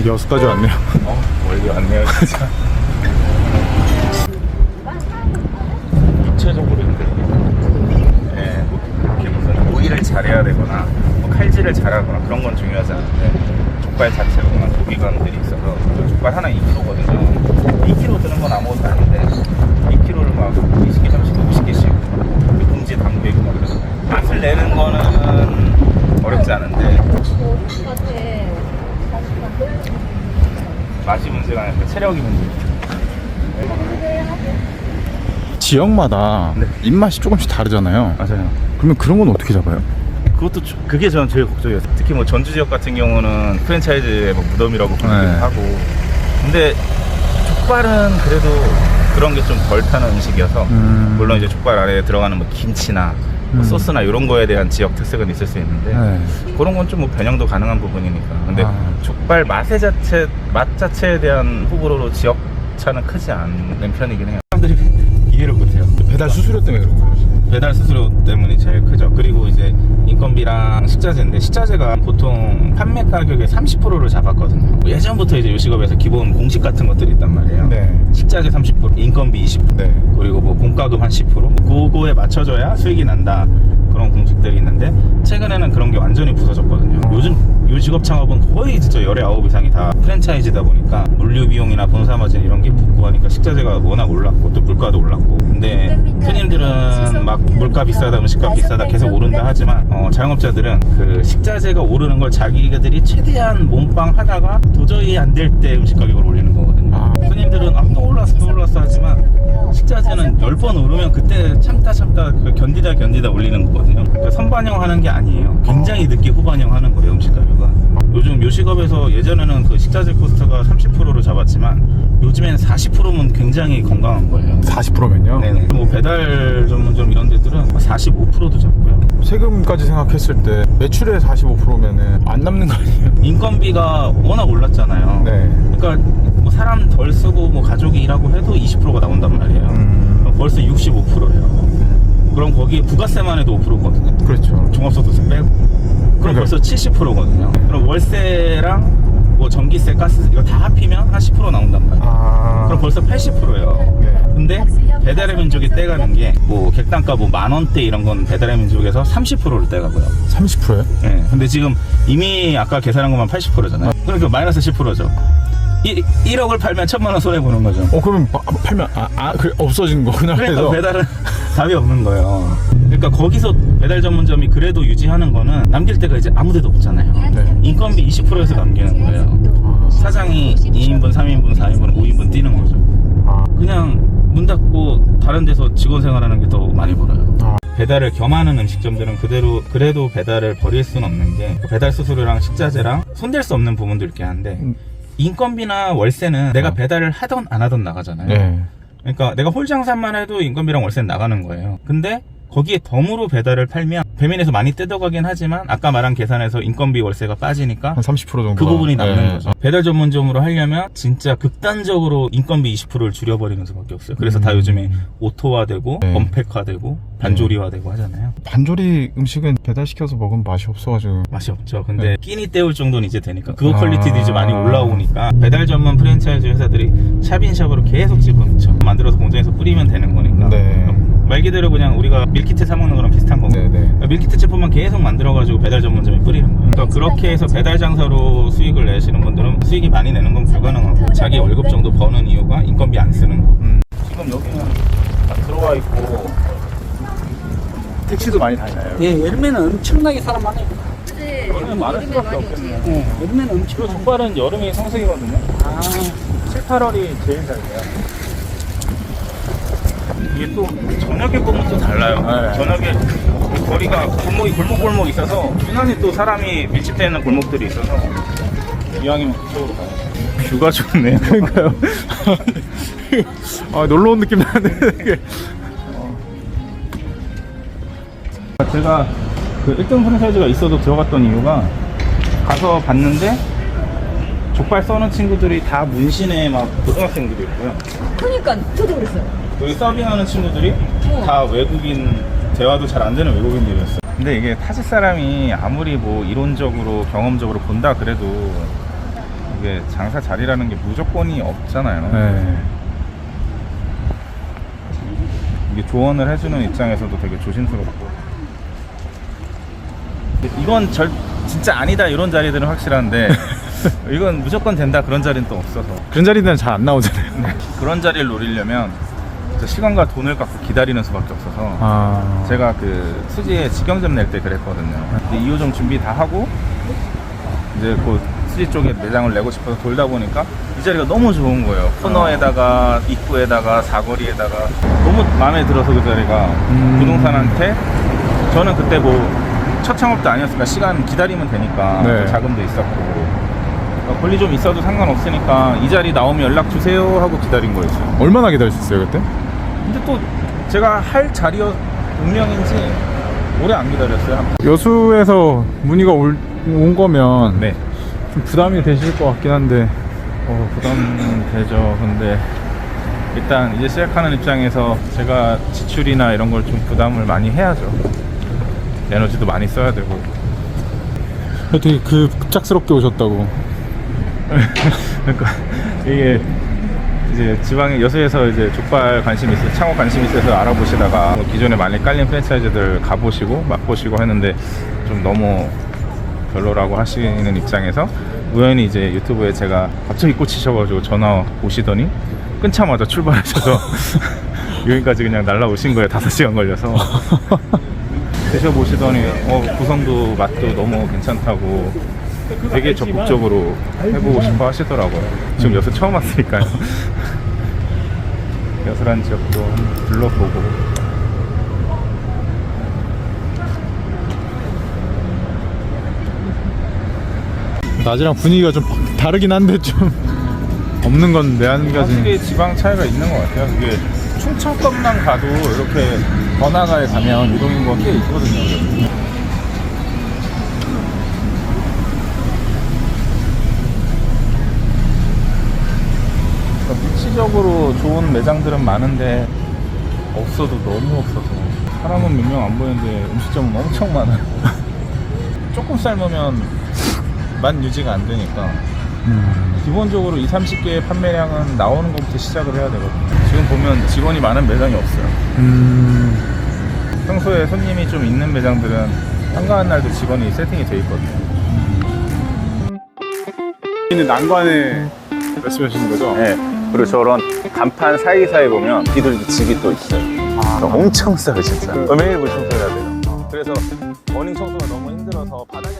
여수까지 왔네요. 멀리 왔네요 진짜. 입체적으로 네, 뭐 이렇게 무슨 오일을 잘해야 되거나 뭐 칼질을 잘하거나 그런 건 중요하지 않은데 족발 자체로 그만 고기관들이 있어서 족발 하나 2kg거든요. 2kg 드는 건 아무것도 아닌데 2kg를 막 20개, 30개, 50개씩 봉지에 담고 있고 막 그러잖아요. 맛을 내는 거는 어렵지 않은데 맛이 문제가 아니라 체력이 문제예요. 지역마다 네. 입맛이 조금씩 다르잖아요. 맞아요. 그러면 그런 건 어떻게 잡아요? 그것도 그게 저는 제일 걱정이었어요. 특히 뭐 전주 지역 같은 경우는 프랜차이즈의 뭐 무덤이라고 부르기도 네. 하고, 근데 족발은 그래도 그런 게 좀 덜 타는 음식이어서 물론 이제 족발 안에 들어가는 뭐 김치나 뭐 소스나 이런 거에 대한 지역 특색은 있을 수 있는데 네. 그런 건 좀 뭐 변형도 가능한 부분이니까. 근데 족발 맛 자체에 대한 호불호로 지역 차는 크지 않는 편이긴 해요. 사람들이 이해를 못해요. 배달 수수료 때문에 그런 거예요. 배달 수수료 때문이 제일 크죠. 그리고 이제 인건비랑 식자재인데, 식자재가 보통 판매 가격의 30%를 잡았거든요. 예전부터 이제 요식업에서 기본 공식 같은 것들이 있단 말이에요. 네. 식자재 30%, 인건비 20%, 네. 그리고 뭐 공과금 한 10%, 그거에 맞춰줘야 수익이 난다, 그런 공식들이 있는데, 최근에는 그런 게 완전히 부서졌거든요. 요즘 요식업 창업은 거의 진짜 19 이상이 다 프랜차이즈다 보니까 물류 비용이나 본사마진 이런 게 붙고 하니까 식자재가 워낙 올랐고 또 물가도 올랐고. 근데 손님들은 막 물가 비싸다, 음식값 비싸다 계속 오른다 하지만 자영업자들은 그 식자재가 오르는 걸 자기들이 최대한 몸빵 하다가 도저히 안 될 때 음식 가격을 올리는 거거든요. 손님들은 또 올랐어 하지만 식자재는 10번 오르면 그때 참다 그 견디다 올리는 거거든요. 그러니까 선반영하는 게 아니에요. 굉장히 늦게 후반영하는 거예요, 음식 가격은. 요즘 요식업에서 예전에는 그 식자재 코스트가 30%로 잡았지만 요즘엔 40%면 굉장히 건강한 거예요. 40%면요? 네네. 뭐 배달 전문점 이런 데들은 45%도 잡고요. 세금까지 생각했을 때 매출의 45%면은 안 남는 거 아니에요? 인건비가 워낙 올랐잖아요. 네. 그러니까 뭐 사람 덜 쓰고 뭐 가족이 일하고 해도 20%가 나온단 말이에요. 그럼 벌써 65%예요. 그럼 거기에 부가세만 해도 5%거든요. 그렇죠. 종합소득세 빼고. 그럼 벌써 70%거든요. 그럼 월세랑 뭐 전기세, 가스 이거 다 합히면 한 10% 나온단 말이에요. 그럼 벌써 80%예요. 네. 근데 배달의 민족이 떼가는 게 뭐 객단가 뭐 10,000원대 이런 건 배달의 민족에서 30%를 떼가고요. 30%요? 네. 근데 지금 이미 아까 계산한 것만 80%잖아요. 그러니까 마이너스 10%죠. 1억을 팔면 1,000만 원 손해 보는 거죠. 그러면 팔면 그래, 없어지는 거구나. 그러니까 배달은 답이 없는 거예요. 그러니까 거기서 배달 전문점이 그래도 유지하는 거는 남길 데가 이제 아무 데도 없잖아요. 네. 인건비 20%에서 남기는 거예요. 사장이 2인분, 3인분, 4인분, 5인분 뛰는 거죠. 그냥 문 닫고 다른 데서 직원 생활하는 게 더 많이 벌어요. 배달을 겸하는 음식점들은 그래도 배달을 버릴 수는 없는 게 배달 수수료랑 식자재랑 손댈 수 없는 부분도 있긴 한데 인건비나 월세는 내가 배달을 하던 안 하던 나가잖아요. 네. 그러니까 내가 홀장산만 해도 인건비랑 월세는 나가는 거예요. 근데 거기에 덤으로 배달을 팔면 배민에서 많이 뜯어가긴 하지만 아까 말한 계산에서 인건비 월세가 빠지니까 한 30% 정도 그 부분이 남는 네. 거죠. 배달 전문점으로 하려면 진짜 극단적으로 인건비 20%를 줄여버리는 수밖에 없어요. 그래서 다 요즘에 오토화되고 네. 언팩화되고 반조리화되고 하잖아요. 반조리 음식은 배달시켜서 먹으면 맛이 없어가지고 맛이 없죠. 근데 끼니 때울 정도는 이제 되니까 그거 퀄리티도 이제 많이 올라오니까 배달 전문 프랜차이즈 회사들이 샵인샵으로 계속 집어넣죠. 만들어서 공장에서 뿌리면 되는 거니까. 네. 말 그대로 그냥 우리가 밀키트 사 먹는 거랑 비슷한 거고. 네, 네. 그러니까 밀키트 제품만 계속 만들어가지고 배달 전문점에 뿌리는 거예요. 그러니까 그렇게 해서 배달 장사로 수익을 내시는 분들은 수익이 많이 내는 건 불가능하고 자기 월급 정도 버는 이유가 인건비 안 쓰는 거. 지금 여기는 다 들어와 있고 택시도 많이 다니나요? 예, 여름에는 엄청나게 사람 많아요. 네, 여름엔 많을 수밖에 없겠네요. 예, 여름에는 엄청. 주로 족발은 여름이 성수기거든요. 7, 8월이 제일 잘 돼요. 이게 또 저녁에 보면 또 달라요. 네. 저녁에 거리가 골목골목 있어서 유난히 또 사람이 밀집되어 있는 골목들이 있어서 이왕이면 그쪽으로 가요. 뷰가 좋네요. 그러니까요. 놀러 온 느낌 나는데 되게. 제가 그 1등 프랜차이즈가 있어도 들어갔던 이유가 가서 봤는데 족발 써는 친구들이 다 문신의 막 고등학생들이 있고요. 그러니까 저도 그랬어요. 여기 서빙하는 친구들이 다 외국인, 대화도 잘 안 되는 외국인들이었어요. 근데 이게 타지 사람이 아무리 뭐 이론적으로 경험적으로 본다 그래도 이게 장사 자리라는 게 무조건이 없잖아요. 네. 이게 조언을 해주는 입장에서도 되게 조심스럽고, 이건 진짜 아니다 이런 자리들은 확실한데 이건 무조건 된다 그런 자리는 또 없어서, 그런 자리는 잘 안 나오잖아요. 그런 자리를 노리려면 진짜 시간과 돈을 갖고 기다리는 수밖에 없어서 아. 제가 그 수지에 직영점 낼 때 그랬거든요. 근데 2호점 준비 다 하고 이제 그 수지 쪽에 매장을 내고 싶어서 돌다 보니까 이 자리가 너무 좋은 거예요. 코너에다가 입구에다가 사거리에다가 너무 마음에 들어서 그 자리가 부동산한테, 저는 그때 뭐 첫 창업도 아니었으니까 시간 기다리면 되니까 네. 자금도 있었고 권리 좀 있어도 상관없으니까 이 자리 나오면 연락 주세요 하고 기다린 거였어요. 얼마나 기다리셨어요 그때? 근데 또 제가 할 자리여 운명인지 오래 안 기다렸어요. 여수에서 문의가 온 거면 네. 좀 부담이 되실 것 같긴 한데. 부담은 되죠. 근데 일단 이제 시작하는 입장에서 제가 지출이나 이런 걸 좀 부담을 많이 해야죠. 에너지도 많이 써야 되고. 되게 급작스럽게 오셨다고. 그러니까 이게 이제 지방에 여수에서 이제 족발 관심 있어, 창업 관심 있어서 알아보시다가 뭐 기존에 많이 깔린 프랜차이즈들 가보시고 맛보시고 했는데 좀 너무 별로라고 하시는 입장에서 우연히 이제 유튜브에 제가 갑자기 꽂히셔가지고 전화 오시더니 끊자마자 출발하셔서 여기까지 그냥 날라오신 거예요. 5시간 걸려서. 드셔보시더니 구성도 맛도 너무 괜찮다고 되게 적극적으로 해보고 싶어 하시더라고요. 지금 여수 처음 왔으니까요. 여수란 지역도 둘러보고. 낮이랑 분위기가 좀 다르긴 한데 좀 없는 건 내 한 가지. 확실히 지방 차이가 있는 것 같아요. 이게 충청권만 가도 이렇게 번화가에 가면 유동인구가 꽤 있거든요. 위치적으로 좋은 매장들은 많은데 없어도 너무 없어서 사람은 몇 명 안 보이는데 음식점은 엄청 많아요. 조금 삶으면 만 유지가 안 되니까 기본적으로 20-30개의 판매량은 나오는 것부터 시작을 해야 되거든요. 지금 보면 직원이 많은 매장이 없어요. 평소에 손님이 좀 있는 매장들은 한가한 날도 직원이 세팅이 돼 있거든요. 있는 난관에 말씀하시는 거죠? 네. 그리고 저런 간판 사이사이 보면 비둘기 집이 또 있어요. 엄청 싸요 진짜. 매일 물 청소해야 돼요. 그래서 머닝 청소가 너무 힘들어서 바닥에